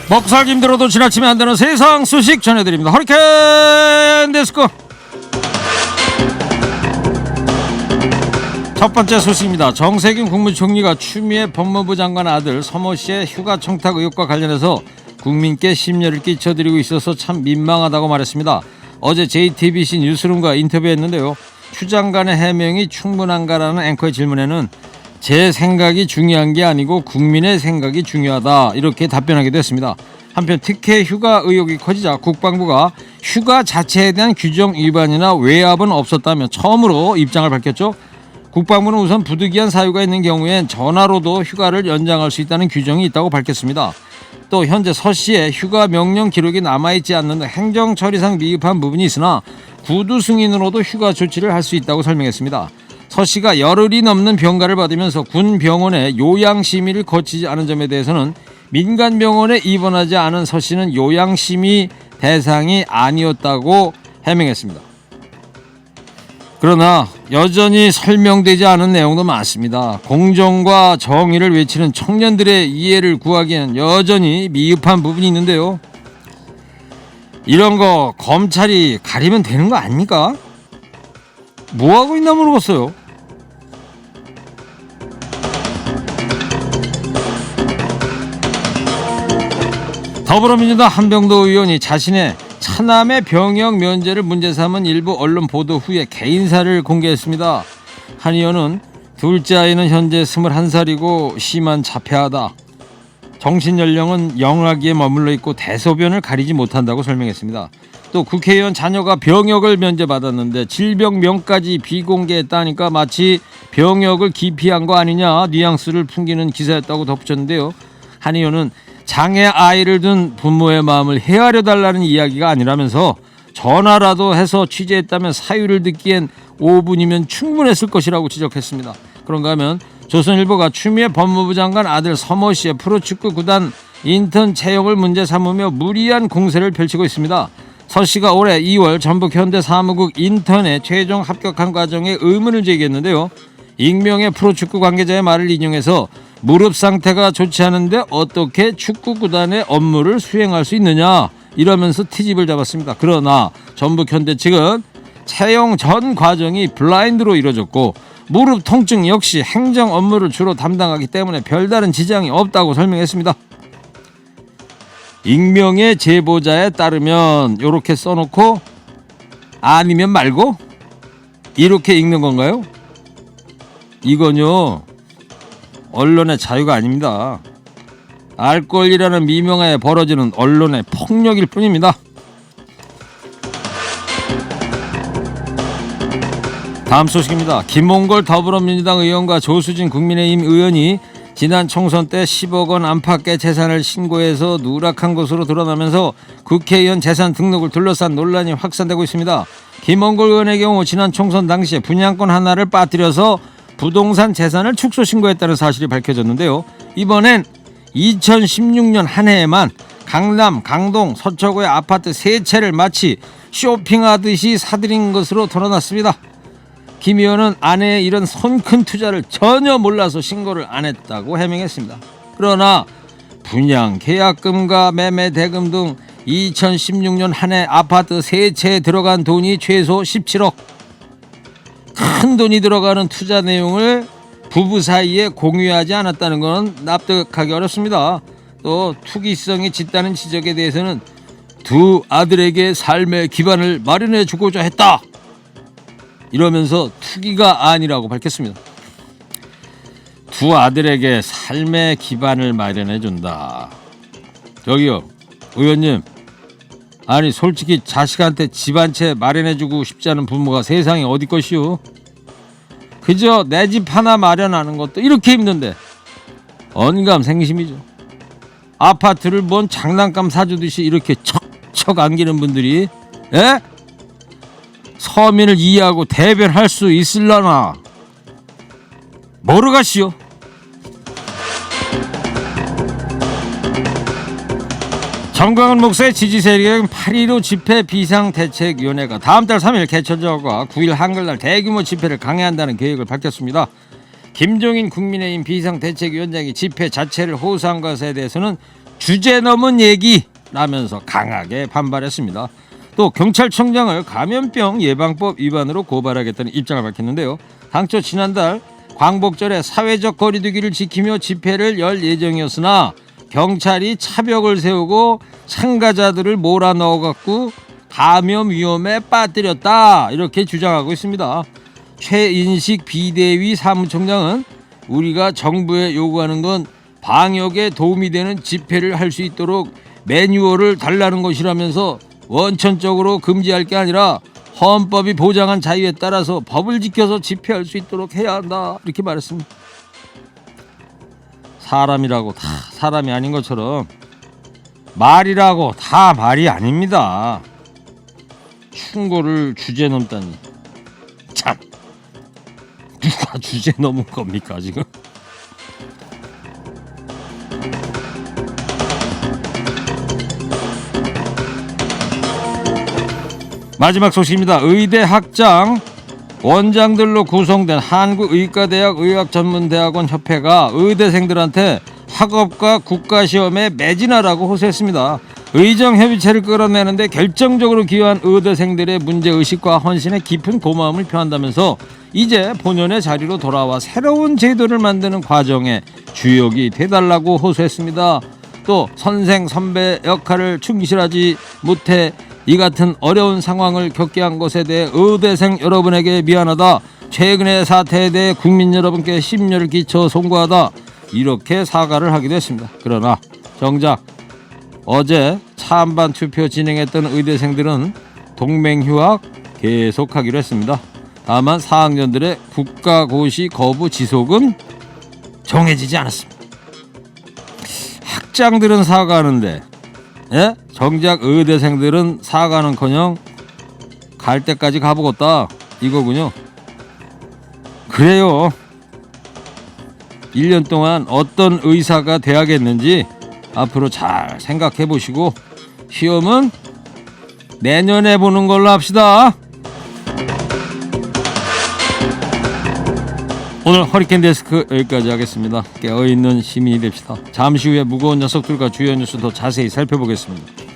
먹살기 힘들어도 지나치면 안 되는 세상 소식 전해드립니다. 허리케인 데스크. 첫 번째 소식입니다. 정세균 국무총리가 추미애 법무부 장관 아들 서모 씨의 휴가 청탁 의혹과 관련해서 국민께 심려를 끼쳐드리고 있어서 참 민망하다고 말했습니다. 어제 JTBC 뉴스룸과 인터뷰했는데요. 추 장관의 해명이 충분한가라는 앵커의 질문에는 제 생각이 중요한 게 아니고 국민의 생각이 중요하다, 이렇게 답변하기도 했습니다. 한편 특혜 휴가 의혹이 커지자 국방부가 휴가 자체에 대한 규정 위반이나 외압은 없었다며 처음으로 입장을 밝혔죠. 국방부는 우선 부득이한 사유가 있는 경우엔 전화로도 휴가를 연장할 수 있다는 규정이 있다고 밝혔습니다. 또 현재 서 씨의 휴가 명령 기록이 남아있지 않는 행정처리상 미흡한 부분이 있으나 구두 승인으로도 휴가 조치를 할 수 있다고 설명했습니다. 서 씨가 열흘이 넘는 병가를 받으면서 군 병원에 요양심의를 거치지 않은 점에 대해서는 민간 병원에 입원하지 않은 서 씨는 요양심의 대상이 아니었다고 해명했습니다. 그러나 여전히 설명되지 않은 내용도 많습니다. 공정과 정의를 외치는 청년들의 이해를 구하기에는 여전히 미흡한 부분이 있는데요. 이런 거 검찰이 가리면 되는 거 아닙니까? 뭐하고 있나 모르겠어요. 더불어민주당 한병도 의원이 자신의 차남의 병역 면제를 문제 삼은 일부 언론 보도 후에 개인사를 공개했습니다. 한 의원은 둘째 아이는 현재 21살이고 심한 자폐하다. 정신연령은 영아기에 머물러 있고 대소변을 가리지 못한다고 설명했습니다. 또 국회의원 자녀가 병역을 면제받았는데 질병명까지 비공개했다니까 마치 병역을 기피한 거 아니냐 뉘앙스를 풍기는 기사였다고 덧붙였는데요. 한 의원은 장애 아이를 둔 부모의 마음을 헤아려 달라는 이야기가 아니라면서 전화라도 해서 취재했다면 사유를 듣기엔 5분이면 충분했을 것이라고 지적했습니다. 그런가 하면 조선일보가 추미애 법무부 장관 아들 서모 씨의 프로축구 구단 인턴 채용을 문제 삼으며 무리한 공세를 펼치고 있습니다. 서 씨가 올해 2월 전북 현대사무국 인턴에 최종 합격한 과정에 의문을 제기했는데요. 익명의 프로축구 관계자의 말을 인용해서 무릎 상태가 좋지 않은데 어떻게 축구구단의 업무를 수행할 수 있느냐 이러면서 트집을 잡았습니다. 그러나 전북 현대 측은 채용 전 과정이 블라인드로 이루어졌고 무릎 통증 역시 행정 업무를 주로 담당하기 때문에 별다른 지장이 없다고 설명했습니다. 익명의 제보자에 따르면 이렇게 써놓고 아니면 말고 이렇게 읽는 건가요? 이건요 언론의 자유가 아닙니다. 알 권리라는 미명하에 벌어지는 언론의 폭력일 뿐입니다. 다음 소식입니다. 김홍걸 더불어민주당 의원과 조수진 국민의힘 의원이 지난 총선 때 10억 원 안팎의 재산을 신고해서 누락한 것으로 드러나면서 국회의원 재산 등록을 둘러싼 논란이 확산되고 있습니다. 김홍걸 의원의 경우 지난 총선 당시에 분양권 하나를 빠뜨려서 부동산 재산을 축소 신고했다는 사실이 밝혀졌는데요. 이번엔 2016년 한 해에만 강남, 강동, 서초구의 아파트 3채를 마치 쇼핑하듯이 사들인 것으로 드러났습니다. 김 의원은 아내의 이런 손큰 투자를 전혀 몰라서 신고를 안 했다고 해명했습니다. 그러나 분양 계약금과 매매 대금 등 2016년 한 해 아파트 3채에 들어간 돈이 최소 17억. 큰 돈이 들어가는 투자 내용을 부부 사이에 공유하지 않았다는 건 납득하기 어렵습니다. 또 투기성이 짙다는 지적에 대해서는 두 아들에게 삶의 기반을 마련해 주고자 했다, 이러면서 투기가 아니라고 밝혔습니다. 두 아들에게 삶의 기반을 마련해 준다. 저기요 의원님, 아니 솔직히 자식한테 집 한 채 마련해주고 싶지 않은 부모가 세상에 어디 것이오? 그저 내 집 하나 마련하는 것도 이렇게 힘든데 언감생심이죠. 아파트를 뭔 장난감 사주듯이 이렇게 척척 안기는 분들이 서민을 이해하고 대변할 수 있을라나? 뭐로 가시오? 정광훈 목사의 지지 세력인 8.15 집회 비상대책위원회가 다음 달 3일 개천절과 9일 한글날 대규모 집회를 강행한다는 계획을 밝혔습니다. 김종인 국민의힘 비상대책위원장이 집회 자체를 호소한 것에 대해서는 주제 넘은 얘기라면서 강하게 반발했습니다. 또 경찰청장을 감염병 예방법 위반으로 고발하겠다는 입장을 밝혔는데요. 당초 지난달 광복절에 사회적 거리두기를 지키며 집회를 열 예정이었으나 경찰이 차벽을 세우고 참가자들을 몰아넣어갖고 감염 위험에 빠뜨렸다, 이렇게 주장하고 있습니다. 최인식 비대위 사무총장은 우리가 정부에 요구하는 건 방역에 도움이 되는 집회를 할 수 있도록 매뉴얼을 달라는 것이라면서 원천적으로 금지할 게 아니라 헌법이 보장한 자유에 따라서 법을 지켜서 집회할 수 있도록 해야 한다, 이렇게 말했습니다. 사람이라고 다 사람이 아닌 것처럼 말이라고 다 말이 아닙니다. 충고를 주제 넘다니, 참, 누가 주제 넘은 겁니까 지금? 마지막 소식입니다. 의대 학장 원장들로 구성된 한국의과대학 의학전문대학원 협회가 의대생들한테 학업과 국가시험에 매진하라고 호소했습니다. 의정협의체를 끌어내는데 결정적으로 기여한 의대생들의 문제의식과 헌신에 깊은 고마움을 표한다면서 이제 본연의 자리로 돌아와 새로운 제도를 만드는 과정에 주역이 돼달라고 호소했습니다. 또 선생 선배 역할을 충실하지 못해 이 같은 어려운 상황을 겪게 한 것에 대해 의대생 여러분에게 미안하다. 최근의 사태에 대해 국민 여러분께 심려를 끼쳐 송구하다. 이렇게 사과를 하기도 했습니다. 그러나 정작 어제 찬반 투표 진행했던 의대생들은 동맹휴학 계속하기로 했습니다. 다만 4학년들의 국가고시 거부 지속은 정해지지 않았습니다. 학장들은 사과하는데, 예? 정작 의대생들은 사과는커녕 갈 때까지 가보겠다, 이거군요. 그래요. 1년 동안 어떤 의사가 돼야겠는지 앞으로 잘 생각해 보시고 시험은 내년에 보는 걸로 합시다. 오늘 허리케인 데스크 여기까지 하겠습니다. 깨어있는 시민이 됩시다. 잠시 후에 무거운 녀석들과 주요 뉴스 더 자세히 살펴보겠습니다.